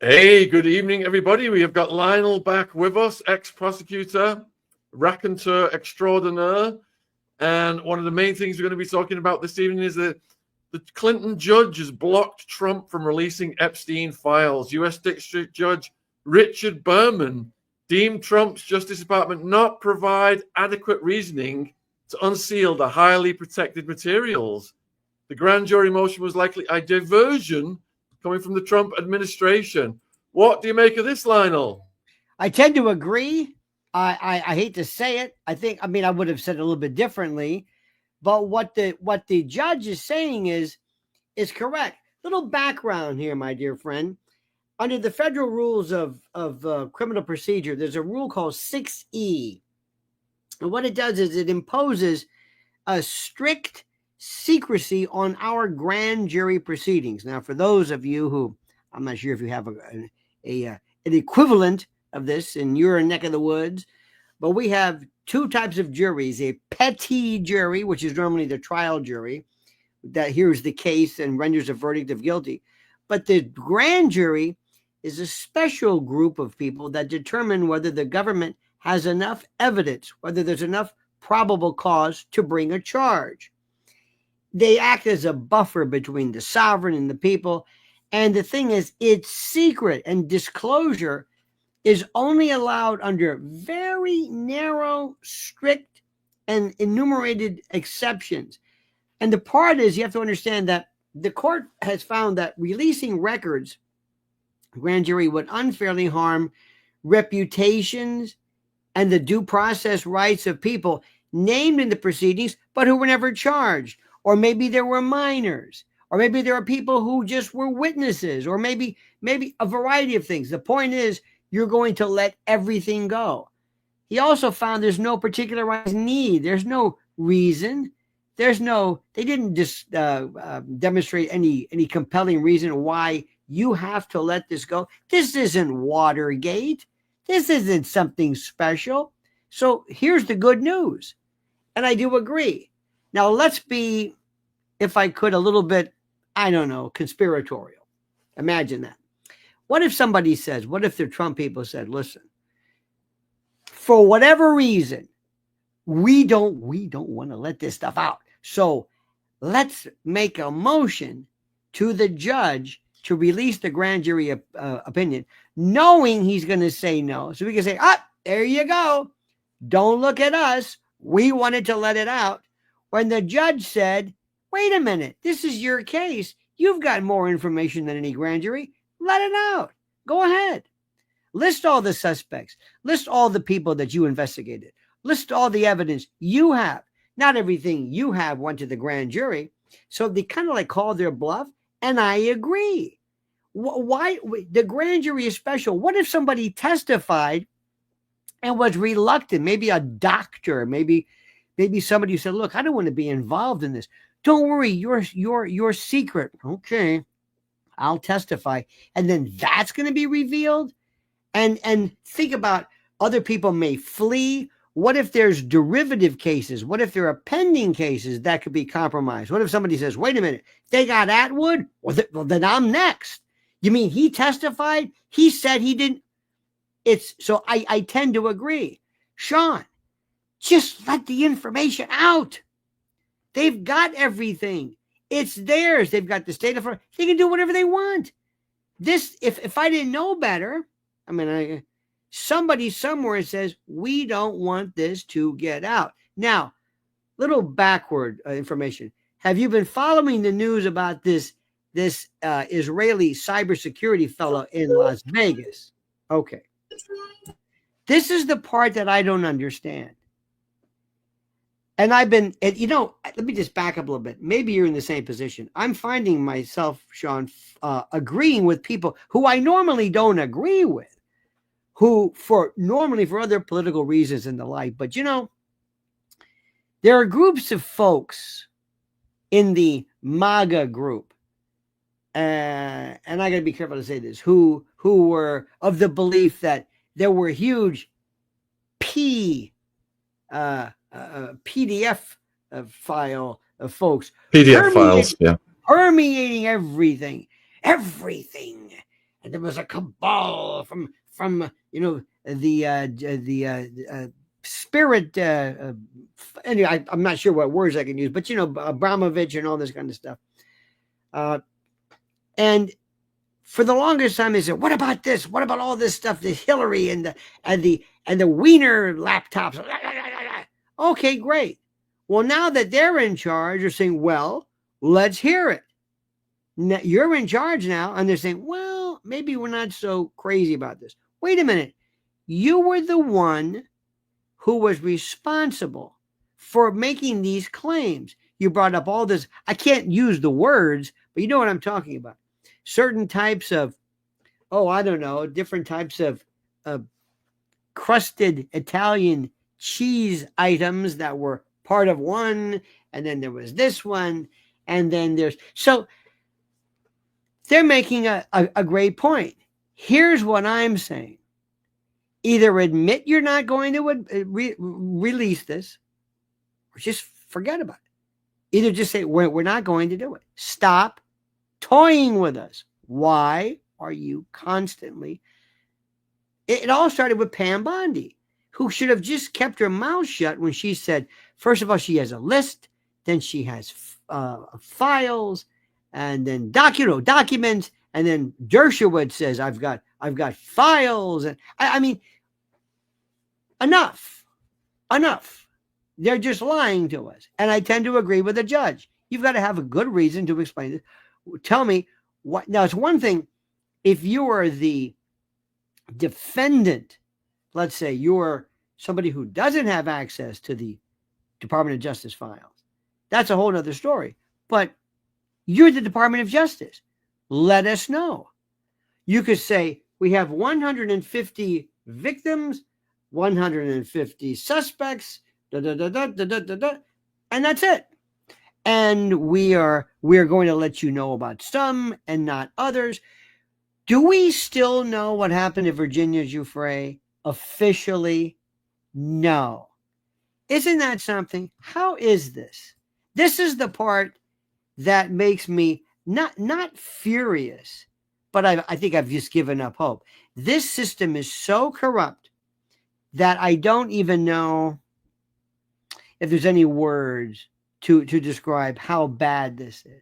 Hey, good evening, everybody. We have got Lionel back with us, ex-prosecutor, raconteur extraordinaire. And one of the main things we're going to be talking about this evening is that the Clinton judge has blocked Trump from releasing Epstein files. U.S. District Judge Richard Berman deemed Trump's Justice Department not provide adequate reasoning to unseal the highly protected materials. The grand jury motion was likely a diversion coming from the Trump administration. What do you make of this, Lionel? I tend to agree. I hate to say it. I would have said it a little bit differently, but what the judge is saying is correct. Little background here, my dear friend. Under the federal rules of criminal procedure, there's a rule called 6E. And what it does is it imposes a strict secrecy on our grand jury proceedings. Now, for those of you who, I'm not sure if you have an equivalent of this in your neck of the woods, but we have two types of juries: a petit jury, which is normally the trial jury that hears the case and renders a verdict of guilty. But the grand jury is a special group of people that determine whether the government has enough evidence, whether there's enough probable cause to bring a charge. They act as a buffer between the sovereign and the people. And the thing is, it's secret, and disclosure is only allowed under very narrow, strict, and enumerated exceptions. And the part is, you have to understand that the court has found that releasing records, grand jury, would unfairly harm reputations and the due process rights of people named in the proceedings, but who were never charged. Or maybe there were minors, or maybe there are people who just were witnesses, or maybe a variety of things. The point is, you're going to let everything go. He also found there's no particularized need. There's no reason. They didn't just demonstrate any compelling reason why you have to let this go. This isn't Watergate. This isn't something special. So here's the good news. And I do agree. Now, let's be, if I could, a little bit, conspiratorial. Imagine that. What if somebody says, what if the Trump people said, listen, for whatever reason, we don't want to let this stuff out. So let's make a motion to the judge to release the grand jury opinion, knowing he's going to say no. So we can say, there you go. Don't look at us. We wanted to let it out. When the judge said, wait a minute, this is your case. You've got more information than any grand jury. Let it out. Go ahead. List all the suspects. List all the people that you investigated. List all the evidence you have. Not everything you have went to the grand jury. So they kind of call their bluff. And I agree. Why? The grand jury is special. What if somebody testified and was reluctant? Maybe a doctor, maybe somebody who said, look, I don't want to be involved in this. Don't worry, you're secret. Okay, I'll testify. And then that's going to be revealed. And think about, other people may flee. What if there's derivative cases? What if there are pending cases that could be compromised? What if somebody says, wait a minute, they got Atwood? Well, then I'm next. You mean he testified? He said he didn't. So I tend to agree. Sean, just let the information out. They've got everything. It's theirs. They've got the state of Florida. They can do whatever they want. This, if I didn't know better, somebody somewhere says, we don't want this to get out. Now, little backward information. Have you been following the news about this Israeli cybersecurity fellow in Las Vegas? Okay. This is the part that I don't understand. And let me just back up a little bit. Maybe you're in the same position. I'm finding myself, Sean, agreeing with people who I normally don't agree with, who for other political reasons and the like. But, there are groups of folks in the MAGA group, and I got to be careful to say this, who were of the belief that there were huge PDF file of folks. PDF files, yeah. Permeating everything. and there was a cabal from the spirit. Anyway, I'm not sure what words I can use, but Abramovich and all this kind of stuff. And for the longest time, they said, "What about this? What about all this stuff? The Hillary and the Wiener laptops." Okay, great. Well, now that they're in charge, they're saying, "Well, let's hear it." Now, you're in charge now, and they're saying, "Well, maybe we're not so crazy about this." Wait a minute. You were the one who was responsible for making these claims. You brought up all this. I can't use the words, but you know what I'm talking about. Certain types of, different types of crusted Italian cheese items that were part of one, and then there was this one, and then so they're making a great point. Here's what I'm saying. Either admit you're not going to release this, or just forget about it. Either just say, we're not going to do it. Stop toying with us. Why are you constantly? It all started with Pam Bondi, who should have just kept her mouth shut when she said, first of all, she has a list, then she has files, and then documents, and then Dershowitz says, I've got files. And I mean, enough. They're just lying to us. And I tend to agree with the judge. You've got to have a good reason to explain it. Tell me what. Now, it's one thing if you are the defendant, let's say you're somebody who doesn't have access to the Department of Justice files. That's a whole nother story. But you're the Department of Justice. Let us know. You could say, we have 150 victims, 150 suspects, and that's it. And we're going to let you know about some and not others. Do we still know what happened to Virginia Giuffre officially? No. Isn't that something? How is this? This is the part that makes me not furious, but I think I've just given up hope. This system is so corrupt that I don't even know if there's any words to describe how bad this is.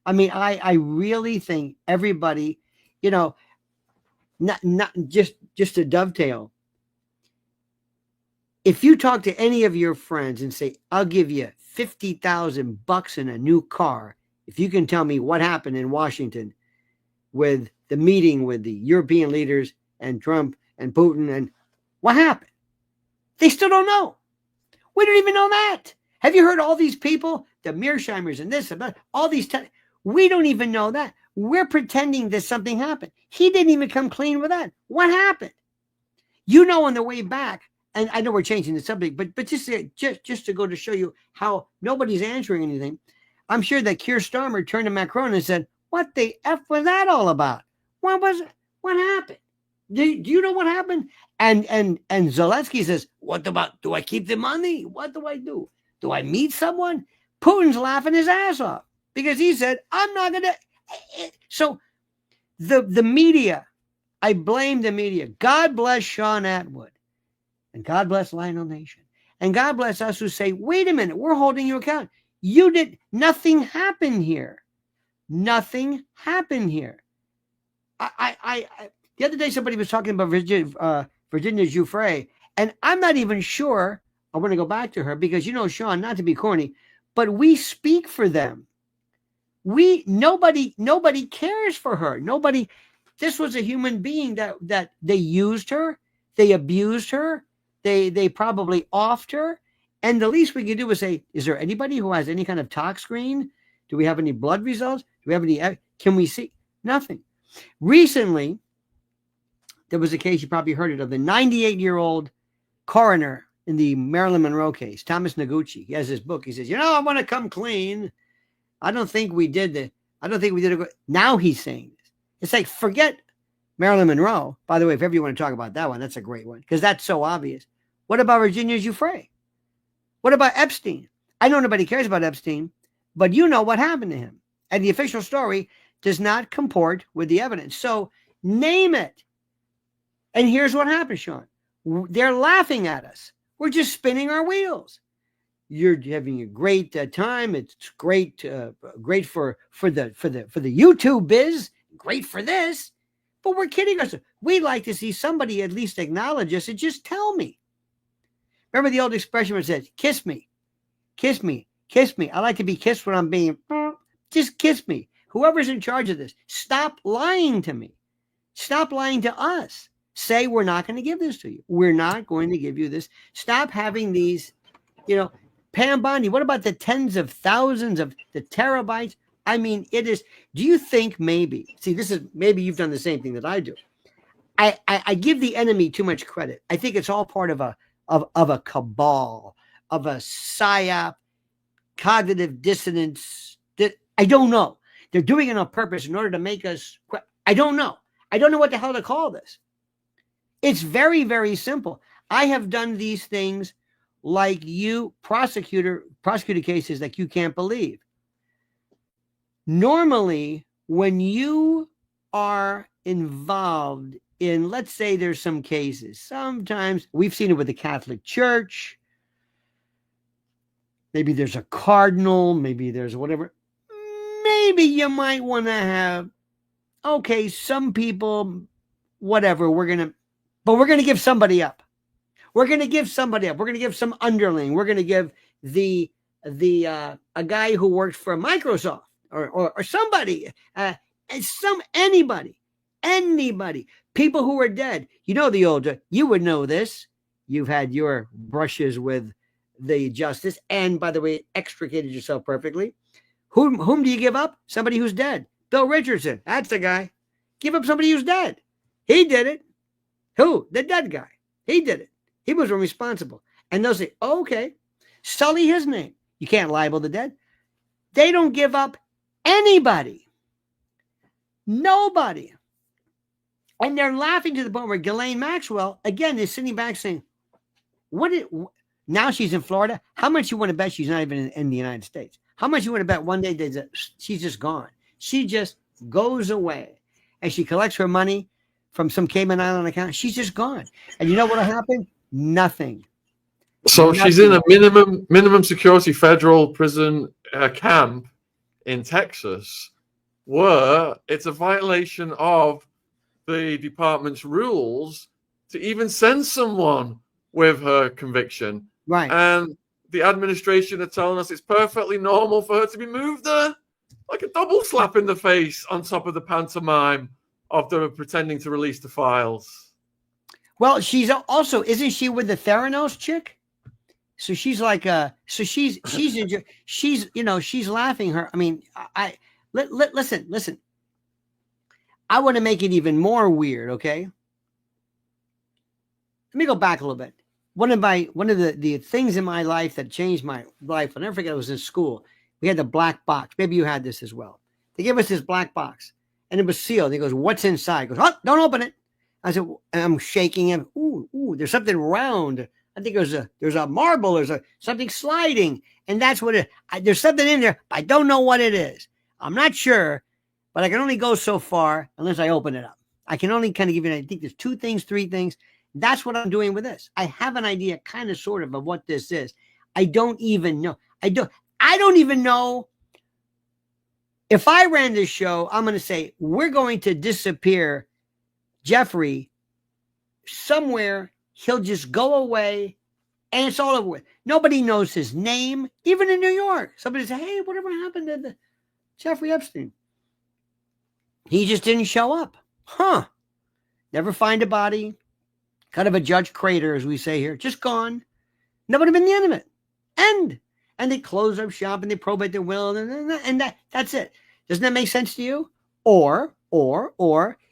I mean, I really think everybody, not just to dovetail. If you talk to any of your friends and say, I'll give you $50,000 in a new car if you can tell me what happened in Washington with the meeting with the European leaders and Trump and Putin and what happened, they still don't know. We don't even know that. Have you heard all these people, the Mearsheimers and this, about all these? We don't even know that. We're pretending that something happened. He didn't even come clean with that. What happened? On the way back, and I know we're changing the subject, but just to go to show you how nobody's answering anything, I'm sure that Keir Starmer turned to Macron and said, what the F was that all about? What was it? What happened? Do you know what happened? And Zelensky says, what about, do I keep the money? What do I do? Do I meet someone? Putin's laughing his ass off because he said, I'm not going to. So the media, I blame the media. God bless Sean Atwood. And God bless Lionel Nation. And God bless us who say, wait a minute, we're holding you account. Nothing happened here. Nothing happened here. The other day, somebody was talking about Virginia Giuffre, and I'm not even sure. I want to go back to her because, Sean, not to be corny, but we speak for them. Nobody cares for her. This was a human being that they used her, they abused her, they probably offed her. And the least we can do is say, is there anybody who has any kind of tox screen? Do we have any blood results? Do we have any? Can we see? Nothing. Recently, there was a case, you probably heard it, of the 98-year-old coroner in the Marilyn Monroe case, Thomas Noguchi. He has this book. He says, I want to come clean. I don't think we did it. Now he's saying this. It's like, forget Marilyn Monroe. By the way, if ever you want to talk about that one, that's a great one because that's so obvious. What about Virginia Giuffre? What about Epstein? I know nobody cares about Epstein, but you know what happened to him. And the official story does not comport with the evidence. So Name it. And here's what happened, Sean. They're laughing at us. We're just spinning our wheels. You're having a great time. It's great, great for the YouTube biz. Great for this, but we're kidding ourselves. We like to see somebody at least acknowledge us and just tell me. Remember the old expression where it says, "Kiss me, kiss me, kiss me." I like to be kissed when I'm being. Just kiss me. Whoever's in charge of this, stop lying to me. Stop lying to us. Say we're not going to give this to you. We're not going to give you this. Stop having these, Pam Bondi, what about the tens of thousands of the terabytes? I mean, it is. Do you think maybe you've done the same thing that I do. I give the enemy too much credit. I think it's all part of a cabal, of a psyop, cognitive dissonance. That I don't know. They're doing it on purpose in order to make us. I don't know. I don't know what the hell to call this. It's very, very simple. I have done these things like you prosecuted cases like you can't believe. Normally, when you are involved in, let's say there's some cases, sometimes we've seen it with the Catholic Church. Maybe there's a cardinal, maybe there's whatever. Maybe you might want to have, okay, some people, whatever, but we're going to give somebody up. We're going to give somebody up. We're going to give some underling. We're going to give a guy who works for Microsoft or somebody, anybody, people who are dead. You would know this. You've had your brushes with the justice, and by the way, extricated yourself perfectly. Whom do you give up? Somebody who's dead. Bill Richardson, that's the guy. Give up somebody who's dead. He did it. Who? The dead guy. He did it. He was responsible. And they'll say, oh, okay, sully his name. You can't libel the dead. They don't give up anybody. Nobody. And they're laughing to the point where Ghislaine Maxwell, again, is sitting back saying, now she's in Florida. How much you want to bet she's not even in the United States? How much you want to bet one day she's just gone? She just goes away. And she collects her money from some Cayman Island account. She's just gone. And you know what'll happen? Nothing. So she's in a minimum security federal prison camp in Texas, where it's a violation of the department's rules to even send someone with her conviction. Right. And the administration are telling us it's perfectly normal for her to be moved there, like a double slap in the face on top of the pantomime of them pretending to release the files. Well, she's also, isn't she with the Theranos chick? So she's like, she's laughing her. I mean, listen. I want to make it even more weird. Okay. Let me go back a little bit. One of the things in my life that changed my life, I'll never forget, I was in school. We had the black box. Maybe you had this as well. They gave us this black box and it was sealed. He goes, what's inside? He goes, oh, don't open it. I said, and I'm shaking him. Ooh, there's something round. I think there's a marble, something sliding. And that's what there's something in there. I don't know what it is. I'm not sure, but I can only go so far unless I open it up. I can only kind of give you, I think there's 2 things, 3 things. That's what I'm doing with this. I have an idea kind of sort of what this is. I don't even know. I don't even know. If I ran this show, I'm going to say, we're going to disappear Jeffrey somewhere. He'll just go away and it's all over with. Nobody knows his name, even in New York. Somebody say, hey, whatever happened to Jeffrey Epstein? He just didn't show up. Huh. Never find a body. Kind of a Judge Crater, as we say here. Just gone. Nobody been the end of it. End. And they close up shop and they probate their will. And that's it. Doesn't that make sense to you? Or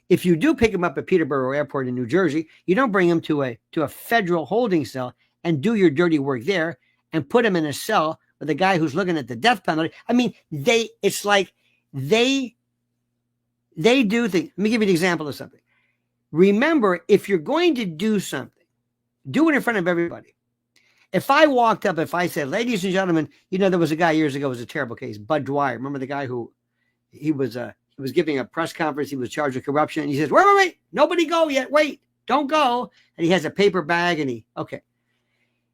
if you do pick him up at Peterborough Airport in New Jersey, you don't bring him to a federal holding cell and do your dirty work there and put him in a cell with a guy who's looking at the death penalty. I mean, it's like they do things. Let me give you an example of something. Remember, if you're going to do something, do it in front of everybody. If I walked up, if I said, ladies and gentlemen, there was a guy years ago, it was a terrible case, Bud Dwyer. Remember the guy who he was was giving a press conference. He was charged with corruption. And he says, wait, nobody go yet. Wait, don't go. And he has a paper bag and okay.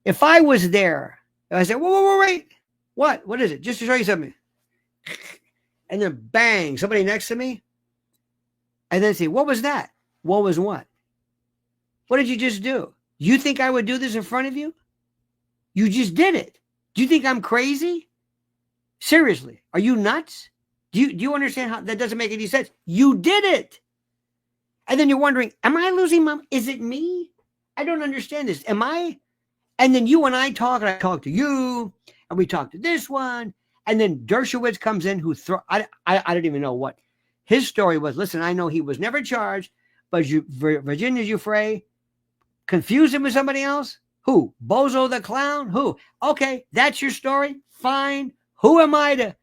If I was there, I said, wait. What is it? Just to show you something. And then bang, somebody next to me. And then say, what was that? What was what? What did you just do? You think I would do this in front of you? You just did it. Do you think I'm crazy? Seriously, are you nuts? Do you understand how that doesn't make any sense? You did it. And then you're wondering, am I losing my, is it me? I don't understand this. Am I? And then you and I talk to you, and we talk to this one. And then Dershowitz comes in who I don't even know what his story was. Listen, I know he was never charged, but Virginia Giuffre confused him with somebody else. Who? Bozo the clown? Who? Okay, that's your story. Fine. Who am I to?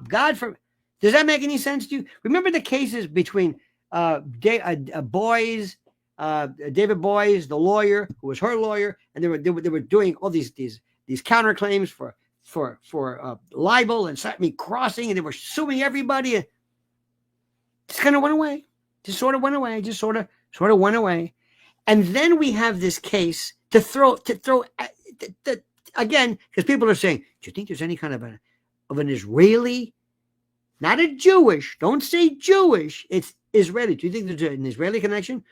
God for. Does that make any sense to you? Remember the cases between David Boies, the lawyer who was her lawyer, and they were doing all these counterclaims for libel and crossing, and they were suing everybody. And just kind of went away. Just sort of went away. Just sort of went away. And then we have this case to throw again, because people are saying, do you think there's any kind of an Israeli, not a Jewish, don't say Jewish, it's Israeli. Do you think there's an Israeli connection?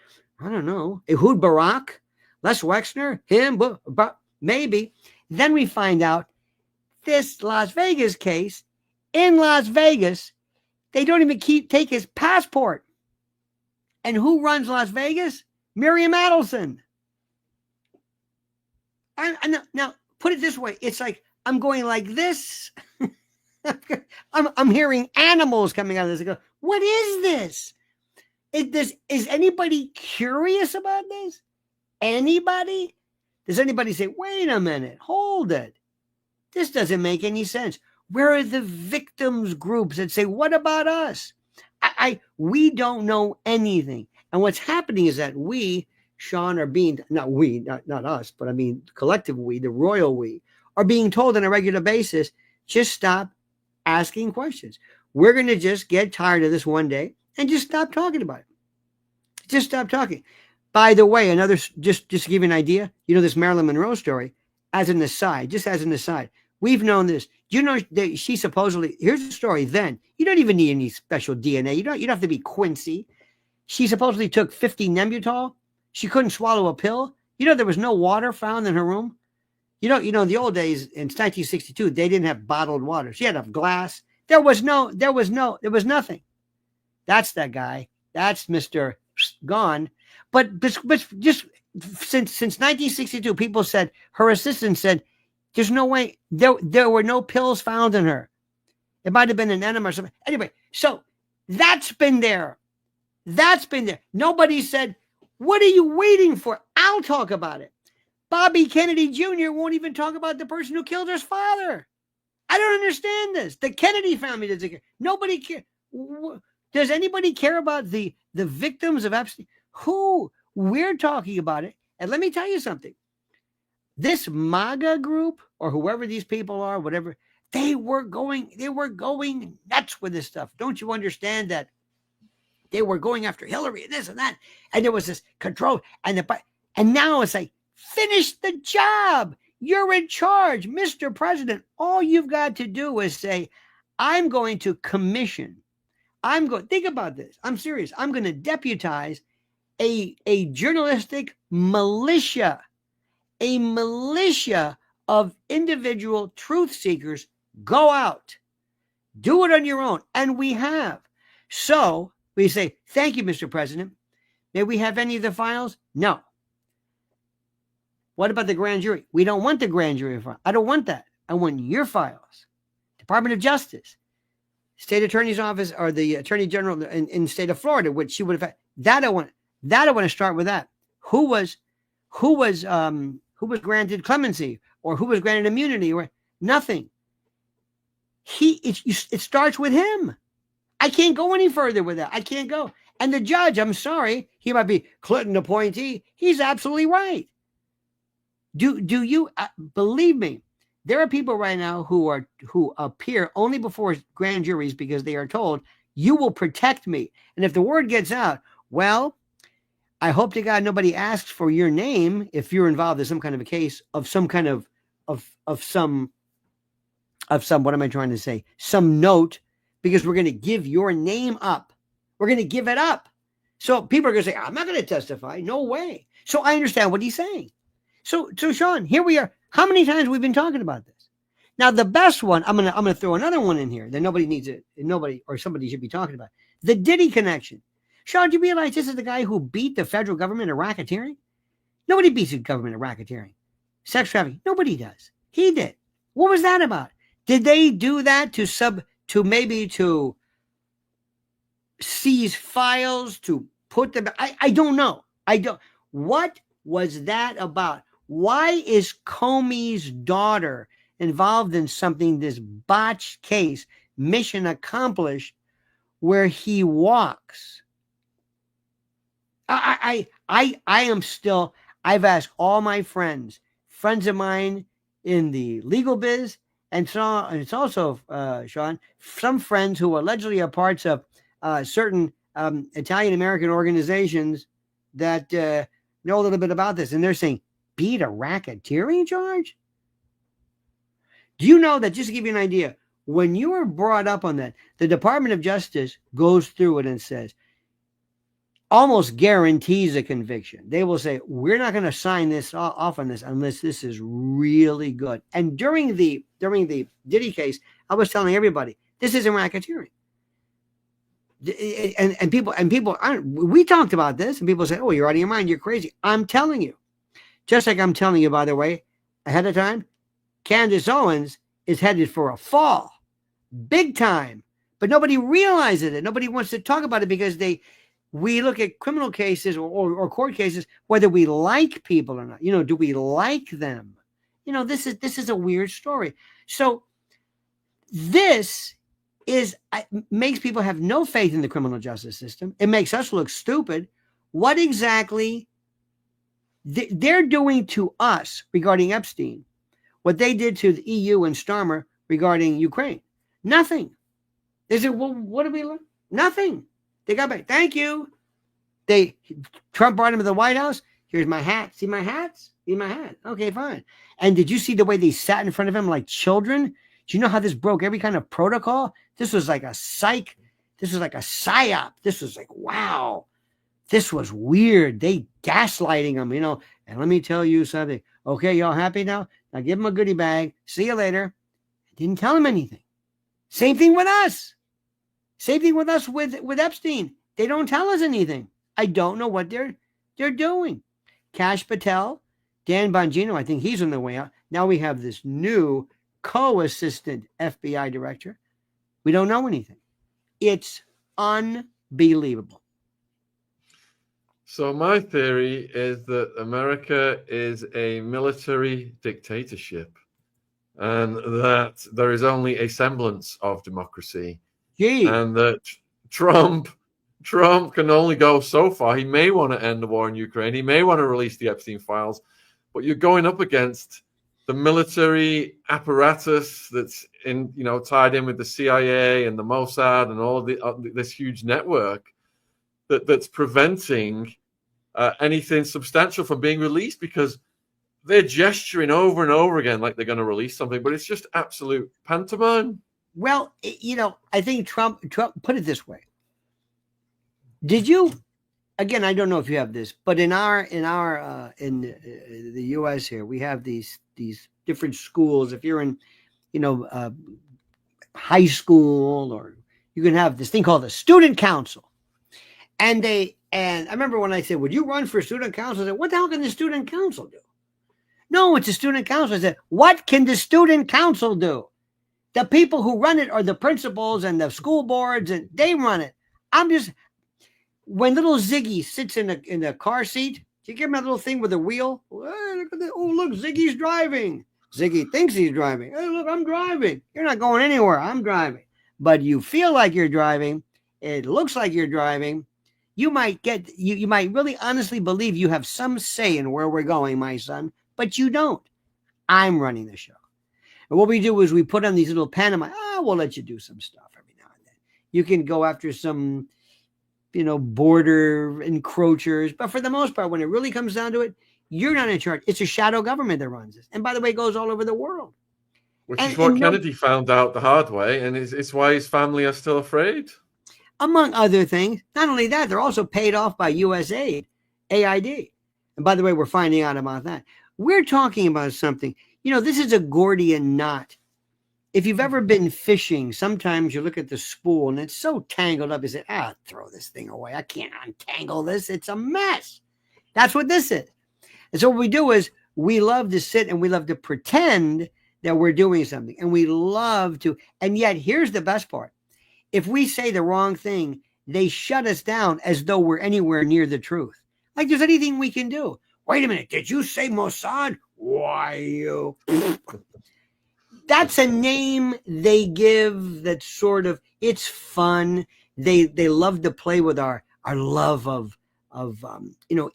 I don't know. Ehud Barak, Les Wexner, him, but maybe. Then we find out this Las Vegas case, in Las Vegas, they don't even take his passport. And who runs Las Vegas? Miriam Adelson. Now, put it this way. It's like I'm going like this. I'm hearing animals coming out of this. I go, what is this? Is anybody curious about this? Anybody? Does anybody say, wait a minute, hold it? This doesn't make any sense. Where are the victims groups that say, what about us? We don't know anything. And what's happening is that we, Sean, are being, not us, but I mean, collective we, the royal we, are being told on a regular basis, just stop asking questions. We're going to just get tired of this one day and just stop talking about it. Just stop talking. By the way, just to give you an idea, this Marilyn Monroe story, as an aside, we've known this. You know that she supposedly, here's the story then. You don't even need any special DNA. You don't have to be Quincy. She supposedly took 50 Nembutal. She couldn't swallow a pill. There was no water found in her room. In the old days, in 1962, they didn't have bottled water. She had a glass. There was nothing. That's that guy. That's Mr. Gone. But just since 1962, people said, her assistant said, there's no way, there were no pills found in her. It might have been an enema or something. Anyway, so that's been there. Nobody said, what are you waiting for? I'll talk about it. Bobby Kennedy Jr. won't even talk about the person who killed his father. I don't understand this. The Kennedy family doesn't care. Nobody cares. Does anybody care about the victims of Epstein? Who? We're talking about it. And let me tell you something. This MAGA group, or whoever these people are, whatever, they were going nuts with this stuff. Don't you understand that? They were going after Hillary and this and that. And there was this control. And now it's like, finish the job. You're in charge, Mr. President. All you've got to do is say, I'm going to commission. Think about this. I'm serious. I'm going to deputize a journalistic militia, of individual truth seekers. Go out, do it on your own. And we have. So we say, thank you, Mr. President. May we have any of the files? No. What about the grand jury? We don't want the grand jury file. I don't want that. I want your files. Department of Justice, State Attorney's Office, or the Attorney General in the state of Florida, which she would have had. That I want to start with that. Who was granted clemency, or who was granted immunity, or nothing. It starts with him. I can't go any further with that. I can't go. And the judge, I'm sorry, he might be Clinton appointee. He's absolutely right. Do you believe me? There are people right now who appear only before grand juries because they are told You will protect me. And if the word gets out, well, I hope to God nobody asks for your name if you're involved in some kind of a case of some kind of some, what am I trying to say? Some note, because we're going to give your name up. We're going to give it up. So people are going to say, I'm not going to testify. No way. So I understand what he's saying. So Sean, here we are. How many times we've been talking about this? Now, the best one, I'm gonna throw another one in here that nobody needs it. Nobody or somebody should be talking about. The Diddy connection. Sean, do you realize this is the guy who beat the federal government at racketeering? Nobody beats the government at racketeering. Sex trafficking. Nobody does. He did. What was that about? Did they do that to seize files, to put them? I don't know. What was that about? Why is Comey's daughter involved in something, this botched case, mission accomplished, where he walks? I am still, I've asked all my friends of mine in the legal biz, and so it's also, Sean, some friends who allegedly are parts of certain Italian-American organizations that know a little bit about this, and they're saying, beat a racketeering charge? Do you know that, just to give you an idea, when you are brought up on that, the Department of Justice goes through it and says, almost guarantees a conviction. They will say, we're not going to sign this off on this unless this is really good. And during the Diddy case, I was telling everybody, this isn't racketeering. And people aren't, we talked about this, and people say, oh, you're out of your mind, you're crazy. I'm telling you, just like I'm telling you, by the way, ahead of time, Candace Owens is headed for a fall, big time, but nobody realizes it. Nobody wants to talk about it because we look at criminal cases or court cases, whether we like people or not. Do we like them? This is a weird story. So this makes people have no faith in the criminal justice system. It makes us look stupid. What exactly they're doing to us regarding Epstein, what they did to the EU and Starmer regarding Ukraine? Nothing. They said, well, what did we learn? Nothing. They got back. Thank you. Trump brought him to the White House. Here's my hat. See my hats? See my hat. Okay, fine. And did you see the way they sat in front of him like children? Do you know how this broke every kind of protocol? This was like a psych. This was like a psyop. This was like, wow. This was weird. They gaslighting him, And let me tell you something. Okay, y'all happy now? Now give him a goodie bag. See you later. Didn't tell him anything. Same thing with us. Same thing with us with Epstein. They don't tell us anything. I don't know what they're doing. Kash Patel, Dan Bongino, I think he's on the way out. Now we have this new co-assistant FBI director. We don't know anything. It's unbelievable. So my theory is that America is a military dictatorship, and that there is only a semblance of democracy. Gee. And that Trump can only go so far. He may want to end the war in Ukraine. He may want to release the Epstein files, but you're going up against the military apparatus that's tied in with the CIA and the Mossad and all of this huge network that's preventing anything substantial from being released, because they're gesturing over and over again like they're going to release something, but it's just absolute pantomime. Well, I think Trump put it this way. Did you, again, I don't know if you have this, but in the U.S. here, we have these different schools. If you're in, high school, or you can have this thing called the student council. And I remember when I said, would you run for student council? I said, what the hell can the student council do? No, it's a student council. I said, what can the student council do? The people who run it are the principals and the school boards, and they run it. When little Ziggy sits in the car seat, do you give him that little thing with a wheel? Oh, look, Ziggy's driving. Ziggy thinks he's driving. Hey, look, I'm driving. You're not going anywhere. I'm driving. But you feel like you're driving. It looks like you're driving. You might you might really honestly believe you have some say in where we're going, my son, but you don't. I'm running the show. And what we do is we put on these little pantomime. We'll let you do some stuff every now and then. You can go after some, border encroachers. But for the most part, when it really comes down to it, you're not in charge. It's a shadow government that runs this. And by the way, it goes all over the world. Which is what Kennedy found out the hard way. And it's why his family are still afraid. Among other things. Not only that, they're also paid off by USAID, AID. And by the way, we're finding out about that. We're talking about something. This is a Gordian knot. If you've ever been fishing, sometimes you look at the spool and it's so tangled up. You say, throw this thing away. I can't untangle this. It's a mess. That's what this is. And so what we do is we love to sit and we love to pretend that we're doing something. And we love to. And yet, here's the best part. If we say the wrong thing, they shut us down as though we're anywhere near the truth. Like there's anything we can do. Wait a minute. Did you say Mossad? Why you? That's a name they give that sort of, it's fun. They love to play with our love of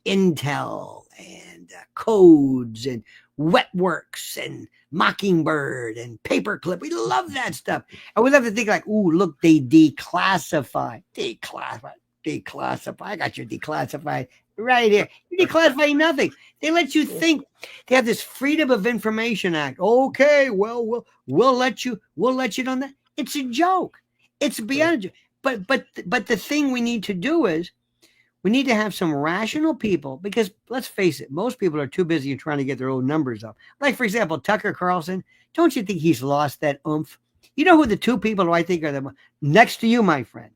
intel and codes and wetworks and Mockingbird and Paperclip. We love that stuff. And we love to think like, ooh, look, they declassify. Declassify. I got your declassified right here. You're declassifying nothing. They let you think. They have this Freedom of Information Act. Okay, well, we'll let you know that. It's a joke. It's beyond a joke. But the thing we need to do is we need to have some rational people, because let's face it, most people are too busy trying to get their own numbers up. Like, for example, Tucker Carlson. Don't you think he's lost that oomph? You know who the two people who I think are next to you, my friend,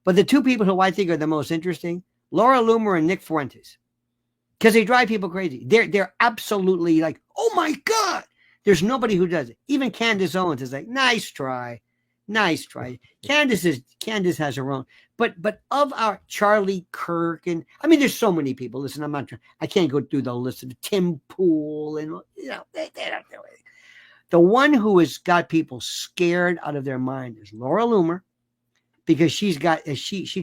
but the two people who I think are the most interesting, Laura Loomer and Nick Fuentes, because they drive people crazy. They're absolutely like, oh my God, there's nobody who does it. Even Candace Owens is like, nice try. Candace has her own, but of our Charlie Kirk and there's so many people. Listen, I can't go through the list of Tim Pool and they don't do it. The one who has got people scared out of their mind is Laura Loomer, because she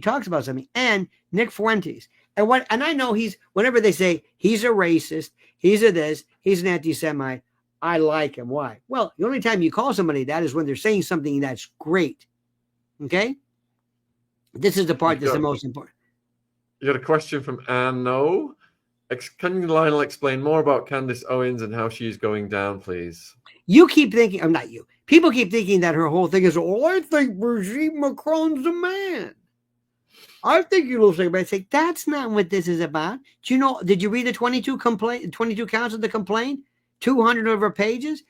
talks about something, and Nick Fuentes. And I know whenever they say he's a racist, he's a this, he's an anti-Semite, I like him. Why? Well, the only time you call somebody that is when they're saying something that's great. Okay? This is the part that's the most important. You got a question from Anne No. Can Lionel explain more about Candace Owens and how she's going down, please? You keep thinking, not you. People keep thinking that her whole thing is, I think Brigitte Macron's a man. I think you looks like a man. Say, that's not what this is about. Did you read the 22 counts of the complaint? 200 over pages.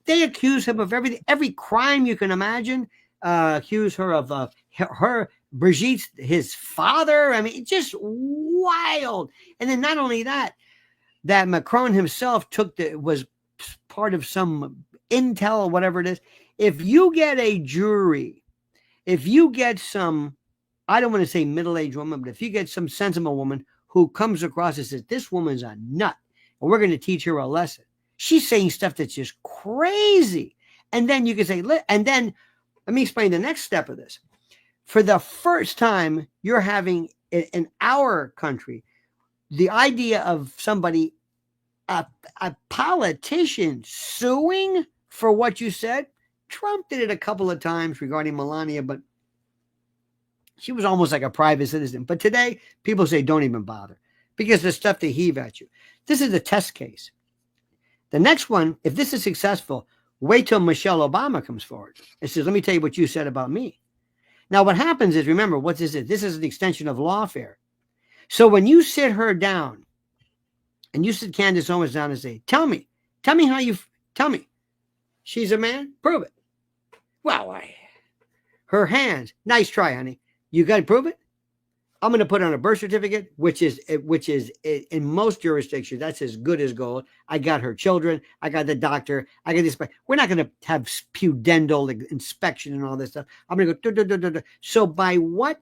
They accuse him of every crime you can imagine. Accuse her of Brigitte's his father. Just wild. And then not only that Macron himself was part of some intel or whatever it is. If you get a jury, if you get some, I don't want to say middle-aged woman, but if you get some sensible woman who comes across and says, this woman's a nut, and we're going to teach her a lesson. She's saying stuff that's just crazy. And then you can say, and then let me explain the next step of this. For the first time, you're having in our country, the idea of somebody, a politician suing for what you said. Trump did it a couple of times regarding Melania, but she was almost like a private citizen. But today, people say, don't even bother, because the stuff they heave at you. This is a test case. The next one, if this is successful, wait till Michelle Obama comes forward and says, let me tell you what you said about me. Now, what happens is, remember, what this is? This is an extension of lawfare. So when you sit her down and you sit Candace Owens down and say, tell me how you, tell me. She's a man? Prove it. Well, her hands, nice try, honey. You got to prove it? I'm going to put on a birth certificate, which is in most jurisdictions, that's as good as gold. I got her children. I got the doctor. I got this. We're not going to have pudendal inspection and all this stuff. I'm going to go. So by what,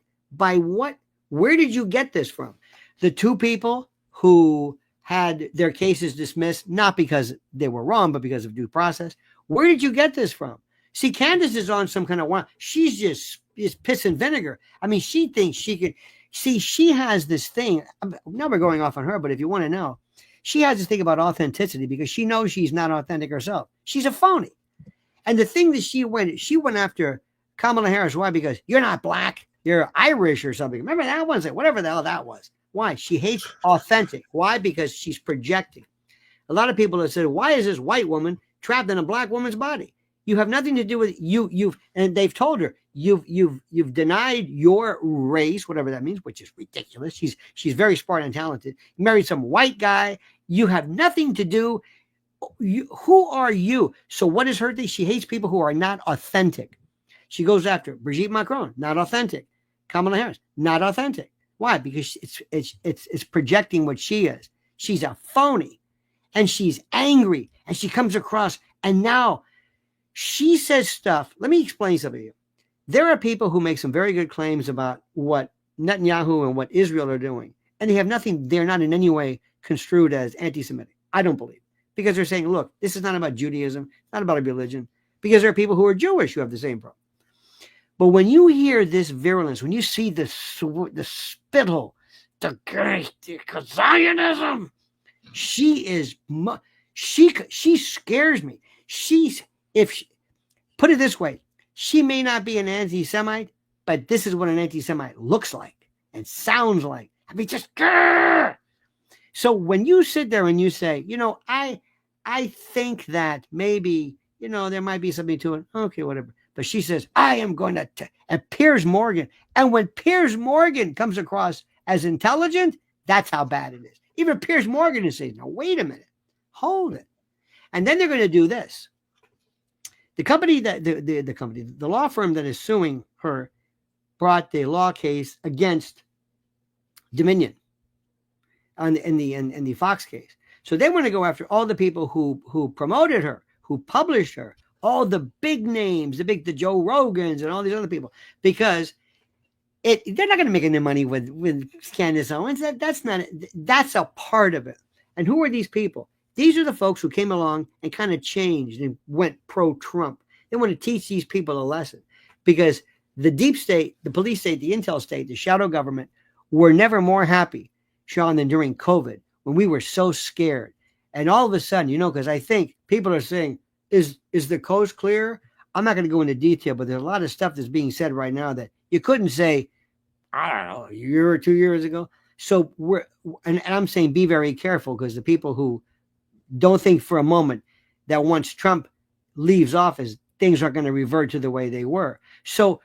where did you get this from? The two people who had their cases dismissed, not because they were wrong, but because of due process. Where did you get this from? See, Candace is on some kind of one. She's just piss and vinegar. She thinks she could. See, she has this thing. Now we're going off on her, but if you want to know, she has this thing about authenticity because she knows she's not authentic herself. She's a phony. And the thing that she went after Kamala Harris. Why? Because you're not black. You're Irish or something. Remember that one? Whatever the hell that was. Why? She hates authentic. Why? Because she's projecting. A lot of people have said, why is this white woman trapped in a black woman's body? You have nothing to do with you. And they've told her you've denied your race, whatever that means, which is ridiculous. She's very smart and talented. You married some white guy. You have nothing to do. Who are you? So what is her thing? She hates people who are not authentic. She goes after Brigitte Macron, not authentic. Kamala Harris, not authentic. Why? Because it's projecting what she is. She's a phony, and she's angry, and she comes across, and now she says stuff. Let me explain something to you. There are people who make some very good claims about what Netanyahu and what Israel are doing, and they have nothing. They're not in any way construed as anti-Semitic. I don't believe, because they're saying, look, this is not about Judaism, not about a religion, because there are people who are Jewish who have the same problem. But when you hear this virulence, when you see the spittle, the Zionism, she scares me. Put it this way, she may not be an anti-Semite, but this is what an anti-Semite looks like and sounds like. I mean, just grrr. So when you sit there and you say, I think that maybe, there might be something to it. Okay, whatever. But she says, I am going to, and Piers Morgan. And when Piers Morgan comes across as intelligent, that's how bad it is. Even Piers Morgan is saying, now, wait a minute, hold it. And then they're going to do this. The company the law firm that is suing her brought the law case against Dominion in the Fox case. So they want to go after all the people who promoted her, who published her, all the big names, the Joe Rogans and all these other people, because they're not going to make any money with Candace Owens. That's a part of it. And who are these people? These are the folks who came along and kind of changed and went pro-Trump. They want to teach these people a lesson, because the deep state, the police state, the intel state, the shadow government were never more happy, Sean, than during COVID, when we were so scared. And all of a sudden, because I think people are saying, is the coast clear? I'm not going to go into detail, but there's a lot of stuff that's being said right now that you couldn't say, I don't know, a year or 2 years ago. So and I'm saying be very careful, because the people who don't think for a moment that once Trump leaves office, things are going to revert to the way they were. So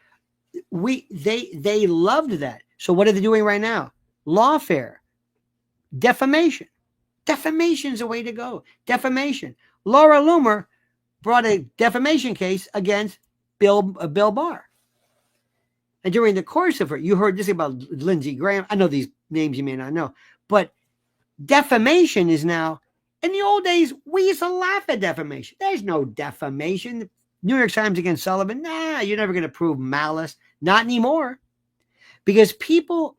they loved that. So what are they doing right now? Lawfare, defamation. Defamation is the way to go. Defamation. Laura Loomer brought a defamation case against Bill Barr. And during the course of her, you heard this about Lindsey Graham. I know these names you may not know, but defamation is now, in the old days, we used to laugh at defamation. There's no defamation. New York Times against Sullivan. Nah, you're never going to prove malice. Not anymore. Because people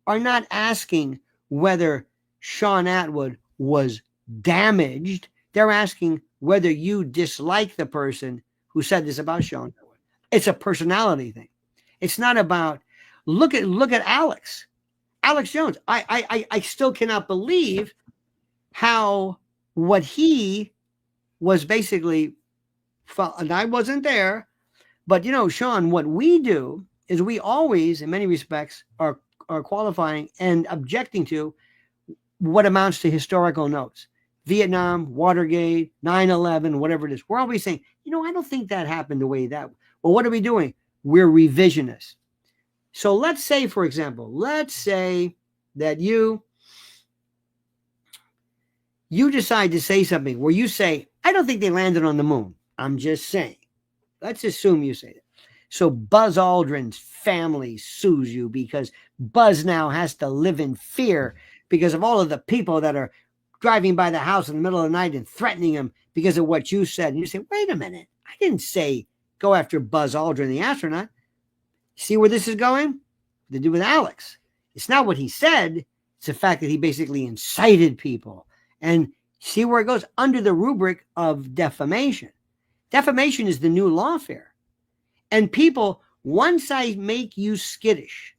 are not asking whether Sean Atwood was damaged. They're asking whether you dislike the person who said this about Sean Atwood. It's a personality thing. It's not about, look at Alex Jones. I still cannot believe how what he was basically, and I wasn't there, but Sean, what we do is we always, in many respects, are qualifying and objecting to what amounts to historical notes. Vietnam, Watergate, 9/11, whatever it is. We're always saying, I don't think that happened the way that. Well, what are we doing? We're revisionists. So let's say, for example, that you decide to say something where you say, I don't think they landed on the moon. I'm just saying. Let's assume you say that. So Buzz Aldrin's family sues you because Buzz now has to live in fear because of all of the people that are driving by the house in the middle of the night and threatening him because of what you said. And you say, wait a minute. I didn't say go after Buzz Aldrin, the astronaut. See where this is going? To do with Alex. It's not what he said. It's the fact that he basically incited people. And see where it goes? Under the rubric of defamation. Defamation is the new lawfare. And people, once I make you skittish,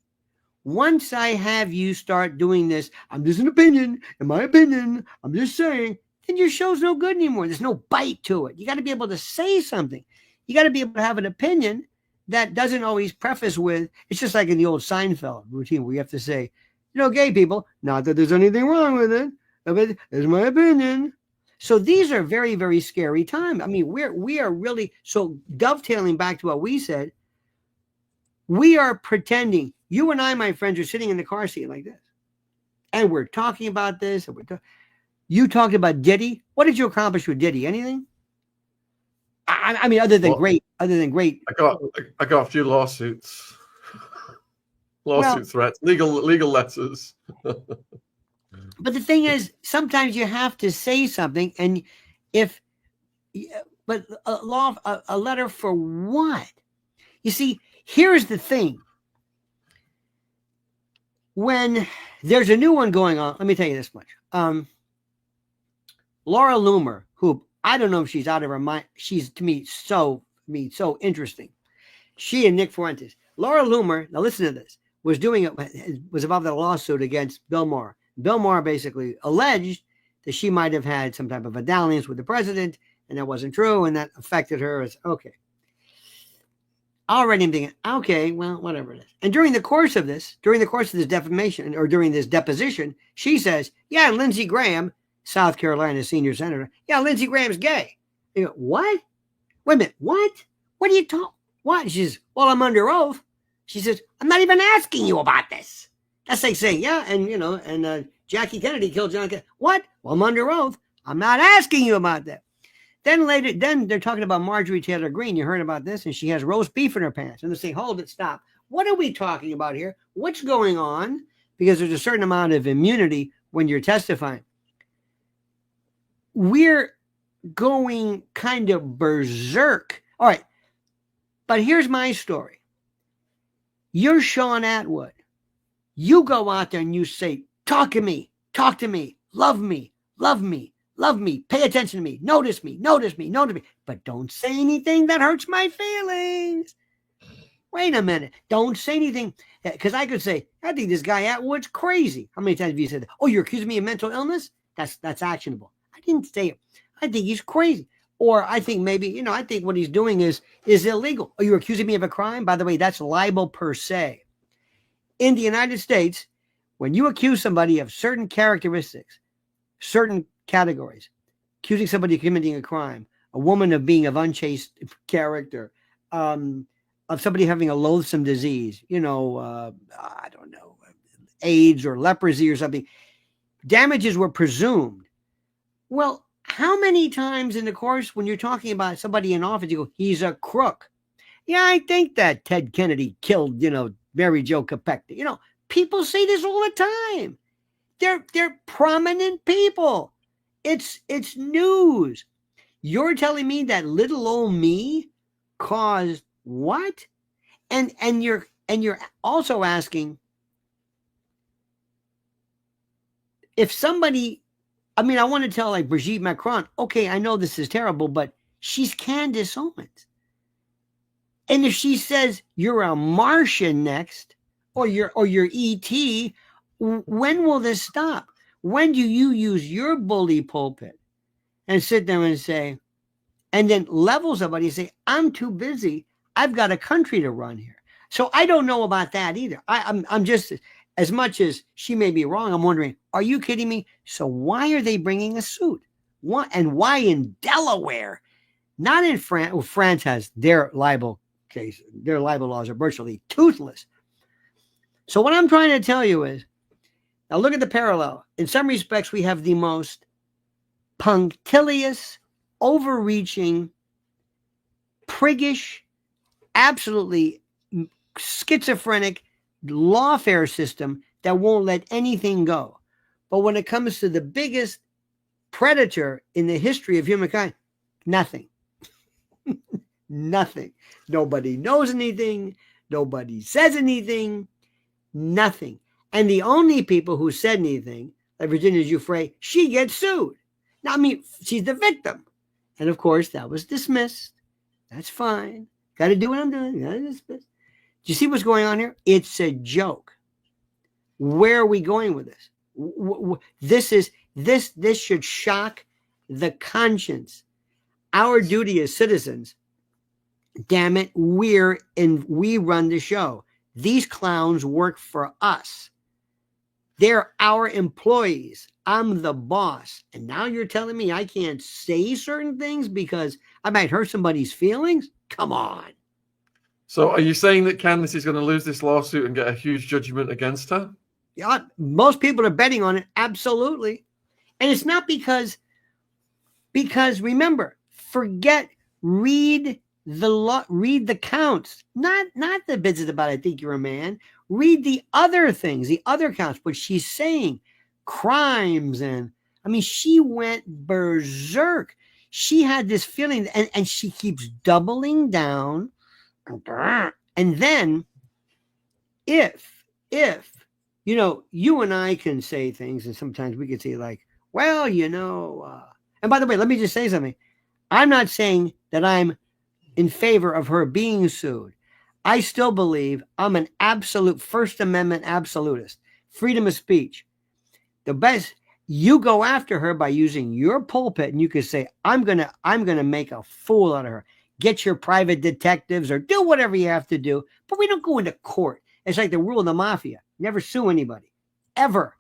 once I have you start doing this, I'm just an opinion, in my opinion, I'm just saying, then your show's no good anymore. There's no bite to it. You got to be able to say something. You got to be able to have an opinion that doesn't always preface with, it's just like in the old Seinfeld routine where you have to say, gay people, not that there's anything wrong with it, but it's my opinion. So these are very, very scary times. I mean, we are really, so dovetailing back to what we said, we are pretending. You and I, my friends, are sitting in the car seat like this. And we're talking about this. And you talked about Diddy. What did you accomplish with Diddy? Anything? I mean, other than great. I got a few lawsuits. Threats, legal letters. But the thing is, sometimes you have to say something, and but a letter for what? You see, here's the thing. When there's a new one going on, let me tell you this much. Laura Loomer, who I don't know if she's out of her mind. She's to me so interesting. She and Nick Fuentes. Laura Loomer, now listen to this, was involved in a lawsuit against Bill Maher. Bill Maher basically alleged that she might have had some type of a dalliance with the president, and that wasn't true, and that affected her as okay. Already I'm thinking, okay, well, whatever it is. And during the course of this defamation, or during this deposition, she says, yeah, Lindsey Graham, South Carolina senior senator, yeah, Lindsey Graham's gay. You go, what? Wait a minute, what? What are you talking? What? She says, well, I'm under oath. She says, I'm not even asking you about this. That's like saying, yeah, and Jackie Kennedy killed John Kennedy. What? Well, I'm under oath. I'm not asking you about that. Then they're talking about Marjorie Taylor Greene. You heard about this, and she has roast beef in her pants. And they say, hold it, stop. What are we talking about here? What's going on? Because there's a certain amount of immunity when you're testifying. We're going kind of berserk. All right. But here's my story. You're Sean Atwood. You go out there and you say, talk to me, love me, pay attention to me, notice me. But don't say anything that hurts my feelings. Wait a minute. Don't say anything. Because I could say, I think this guy Atwood's crazy. How many times have you said that? Oh, you're accusing me of mental illness? That's actionable. I didn't say it. I think he's crazy. Or I think maybe, I think what he's doing is illegal. Oh, you're accusing me of a crime? By the way, that's libel per se. In the United States, when you accuse somebody of certain characteristics, certain categories, accusing somebody of committing a crime, a woman of being of unchaste character, of somebody having a loathsome disease, I don't know, AIDS or leprosy or something, damages were presumed. Well, how many times in the course when you're talking about somebody in office, you go, he's a crook. Yeah, I think that Ted Kennedy killed, Mary Jo Kopechne. People say this all the time. They're prominent people. It's news. You're telling me that little old me caused what? And you're also asking if somebody, I want to tell like Brigitte Macron, okay, I know this is terrible, but she's Candace Owens. And if she says you're a Martian next, or you're ET, when will this stop? When do you use your bully pulpit and sit there and say, and then level somebody and say, I'm too busy. I've got a country to run here. So I don't know about that either. I'm just, as much as she may be wrong, I'm wondering, are you kidding me? So why are they bringing a suit? What, and why in Delaware? Not in France. Well, France has their libel case. Their libel laws are virtually toothless. So what I'm trying to tell you is, now look at the parallel. In some respects, we have the most punctilious, overreaching, priggish, absolutely schizophrenic lawfare system that won't let anything go. But when it comes to the biggest predator in the history of humankind, nothing. Nothing. Nobody knows anything. Nobody says anything. Nothing. And the only people who said anything, like Virginia Giuffre, she gets sued. Now, she's the victim. And of course, that was dismissed. That's fine. Got to do what I'm doing. Got to dismiss. Do you see what's going on here? It's a joke. Where are we going with this? This should shock the conscience. Our duty as citizens Damn it, we run the show. These clowns work for us. They're our employees. I'm the boss. And now you're telling me I can't say certain things because I might hurt somebody's feelings? Come on. So are you saying that Candace is going to lose this lawsuit and get a huge judgment against her? Yeah, most people are betting on it. Absolutely. And it's not because remember, read the counts, not the bits about I think you're a man. Read the other things, the other counts, but she's saying crimes. And I mean, she went berserk. She had this feeling and she keeps doubling down. And then if you and I can say things, and sometimes we could say like, well, and by the way, let me just say something. I'm not saying that I'm in favor of her being sued. I still believe I'm an absolute First Amendment absolutist. Freedom of speech. The best, you go after her by using your pulpit and you can say, I'm gonna make a fool out of her. Get your private detectives or do whatever you have to do. But we don't go into court. It's like the rule of the mafia. Never sue anybody. Ever.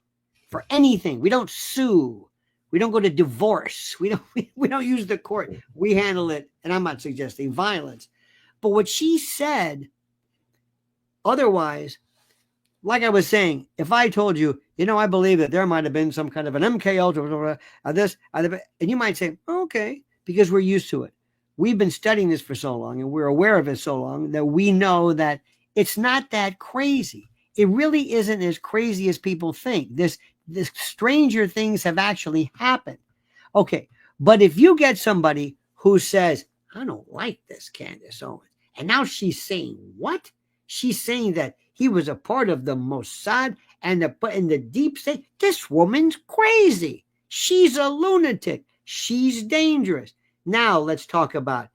For anything. We don't sue. We don't go to divorce. We don't use the court. We handle it, and I'm not suggesting violence. But what she said, otherwise, like I was saying, if I told you, I believe that there might have been some kind of an MK Ultra, and you might say, okay, because we're used to it. We've been studying this for so long, and we're aware of it so long that we know that it's not that crazy. It really isn't as crazy as people think. This stranger things have actually happened. Okay, but if you get somebody who says, I don't like this Candace Owens, and now she's saying what? She's saying that he was a part of the Mossad and the deep state. This woman's crazy. She's a lunatic. She's dangerous. Now let's talk about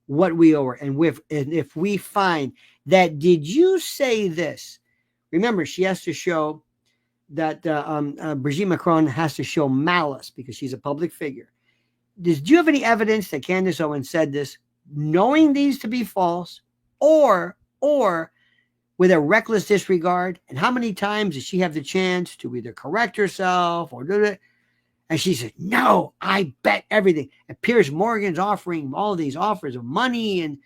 what we owe her. And if we find that, did you say this? Remember, she has to show that Brigitte Macron has to show malice because she's a public figure. Do you have any evidence that Candace Owens said this, knowing these to be false, or with a reckless disregard? And how many times did she have the chance to either correct herself or do it? And she said, no, I bet everything. And Piers Morgan's offering all these offers of money. And